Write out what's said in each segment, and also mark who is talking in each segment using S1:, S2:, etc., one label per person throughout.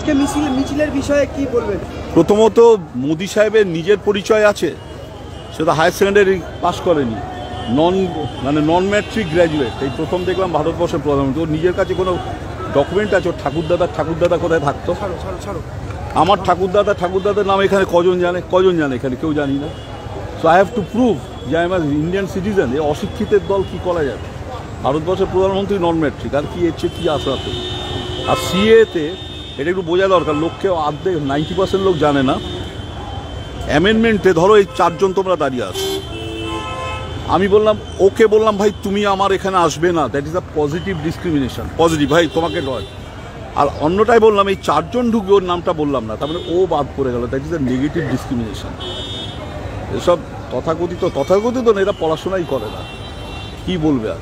S1: আজকে মিছিলের বিষয়ে কি বলবেন?
S2: প্রথমত মোদি সাহেবের নিজের পরিচয় আছে, সেটা হায়ার সেকেন্ডারি পাস করেনি, নন ম্যাট্রিক গ্র্যাজুয়েট। এই প্রথম দেখলাম ভারতবর্ষের প্রধানমন্ত্রী। ওর নিজের কাছে কোনো ডকুমেন্ট আছে? ওর ঠাকুরদাদা কোথায় থাকতো? আমার ঠাকুরদাদার নাম এখানে কজন জানে? এখানে কেউ জানি না। So I have to prove যে আই এম ইন্ডিয়ান সিটিজেন। এই অশিক্ষিতের দল কি করা যাবে? ভারতবর্ষের প্রধানমন্ত্রী নন ম্যাট্রিক, আর কি এর চেয়ে কী আশা আছে? আর সিএতে এটা একটু বোঝা দরকার, লোককে অর্ধেক 90% লোক জানে না। অ্যামেন্ডমেন্টে ধরো এই 4 জন তোমরা দাঁড়িয়ে আছো, আমি বললাম ভাই তুমি আমার এখানে আসবে না, that is a positive discrimination. Positive ভাই তোমাকে নয়। আর অন্যটাই বললাম এই 4 জন ঢুকবে, ওর নামটা বললাম না, তার মানে ও বাদ পড়ে গেল, that is a negative discrimination. এসব তথাকথিত না, এরা পড়াশোনাই করে না, কি বলবে? আর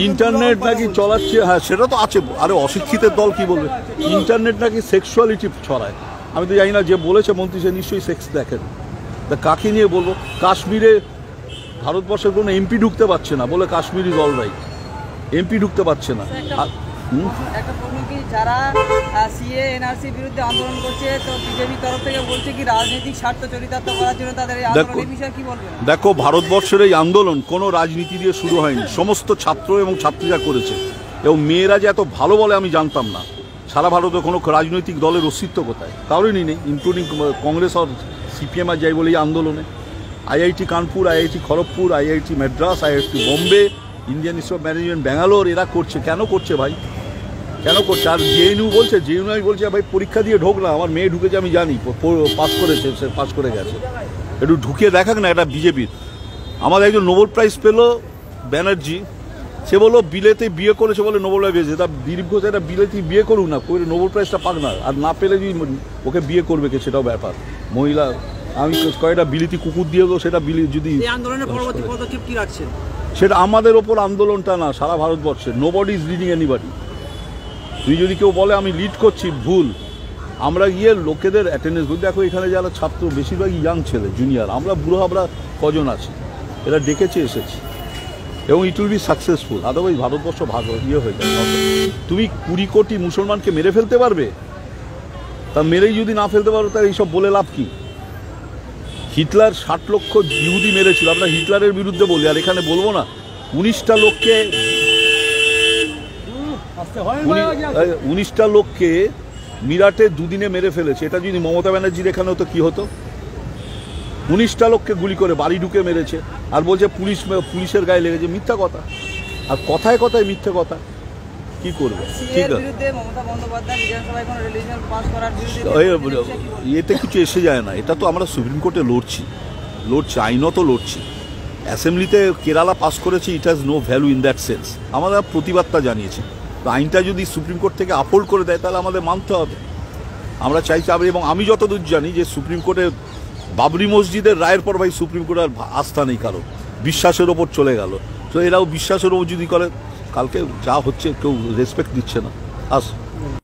S2: ইন্টারনেট নাকি চলাচ্ছে, হ্যাঁ সেটা তো আছে। আরে অশিক্ষিতের দল কি বলবে? ইন্টারনেট নাকি সেক্সুয়ালিটি ছড়ায়। আমি তো জানি না, যে বলেছে মন্ত্রী সে নিশ্চয়ই সেক্স দেখেন। তা কাকে নিয়ে বলবো? কাশ্মীরে ভারতবর্ষের কোনো এমপি ঢুকতে পারছে না, বলে Kashmir is all right. MP ঢুকতে পারছে না।
S3: একটা প্রশ্ন কি, যারা সিএ এনআরসির বিরুদ্ধে আন্দোলন করছে, তো বিজেপির তরফ থেকে বলছে কি রাজনৈতিক স্বার্থ চরিতার্থ করার জন্য তাদের এই আন্দোলনের বিষয়ে কি বলবেন?
S2: দেখো, ভারতবর্ষের এই আন্দোলন কোনো রাজনীতি দিয়ে শুরু হয়নি, সমস্ত ছাত্র এবং ছাত্রীরা করেছে। এবং মেয়েরা যে এত ভালো বলে আমি জানতাম না। সারা ভারতে কোনো রাজনৈতিক দলের অস্তিত্ব কোথায়? কারোরই নেই, ইনক্লুডিং কংগ্রেস আর সিপিএম আর যাই বলে এই আন্দোলনে। IIT Kanpur, IIT Kharagpur, IIT Madras, IIT Bombay, Indian institute of management Bangalore, এরা করছে। কেন করছে ভাই? কেন করছে? আর জেএনইউ আমি বলছি ভাই পরীক্ষা দিয়ে ঢোক না, আমার মেয়ে ঢুকেছে আমি জানি, পাস করেছে, সে পাস করে গেছে, একটু ঢুকিয়ে দেখাক না। এটা বিজেপির। আমাদের একজন নোবেল প্রাইজ পেল ব্যানার্জি, সে বললো বিলেতে বিয়ে করেছে বলে নোবেল প্রাইজ পেয়েছে। তা দিলীপ ঘোষ এটা বিলেতে বিয়ে করুক না, করে নোবেল প্রাইজটা পাক না। আর না পেলে যদি ওকে বিয়ে করবে কে, সেটাও ব্যাপার। মহিলা, আমি কয়েকটা বিলিতি কুকুর দিয়ে দেবো, সেটা যদি
S3: আন্দোলনের পরবর্তী পদক্ষেপ কি রাখছেন?
S2: সেটা আমাদের ওপর আন্দোলনটা না, সারা ভারতবর্ষে। Nobody is leading anybody. তুই যদি কেউ বলে আমি লিড করছি, ভুল। আমরা গিয়ে লোকেদের অ্যাটেন্ডেন্স করি। দেখো এখানে যারা ছাত্র বেশিরভাগই ইয়াং ছেলে, জুনিয়র, আমরা বুড়ো আমরা কজন আছি, এরা ডেকেছে এসেছি, এবং it will be successful. Otherwise Bharatvarsha হয়ে যায়। তুমি 20 কোটি মুসলমানকে মেরে ফেলতে পারবে? তা মেরেই যদি না ফেলতে পারো, তাহলে এইসব বলে লাভ কি? হিটলার 60 লক্ষ ইহুদি মেরেছিল, আমরা হিটলারের বিরুদ্ধে বলি, আর এখানে বলবো না 19টা লোককে মিরাটে দুদিনে মেরে ফেলেছে। এটা যদি মমতা ব্যানার্জির এখানে হতো কি হতো? 19টা লোককে গুলি করে বাড়ি ঢুকে মেরেছে, আর বলছে পুলিশের গায়ে লেগেছে। মিথ্যা কথা, আর কথায় কথায় মিথ্যা কথা। কি করবে? ঠিক আছে, এতে কিছু এসে যায় না। এটা তো আমরা সুপ্রিম কোর্টে লড়ছি, আইনত লড়ছি। অ্যাসেম্বলিতে কেরালা পাস করেছে, it has no value in that sense. আমরা প্রতিবাদটা জানিয়েছি। তো আইনটা যদি সুপ্রিম কোর্ট থেকে আপহোল্ড করে দেয়, তাহলে আমাদের মানতে হবে। আমরা চাইছি। এবং আমি যতদূর জানি যে সুপ্রিম কোর্টে বাবরি মসজিদের রায়ের পর ভাই সুপ্রিম কোর্ট আর আস্থা নেই কারো, বিশ্বাসের ওপর চলে গেল। তো এরাও বিশ্বাসের ওপর যদি করে, কালকে যা হচ্ছে কেউ রেসপেক্ট দিচ্ছে না।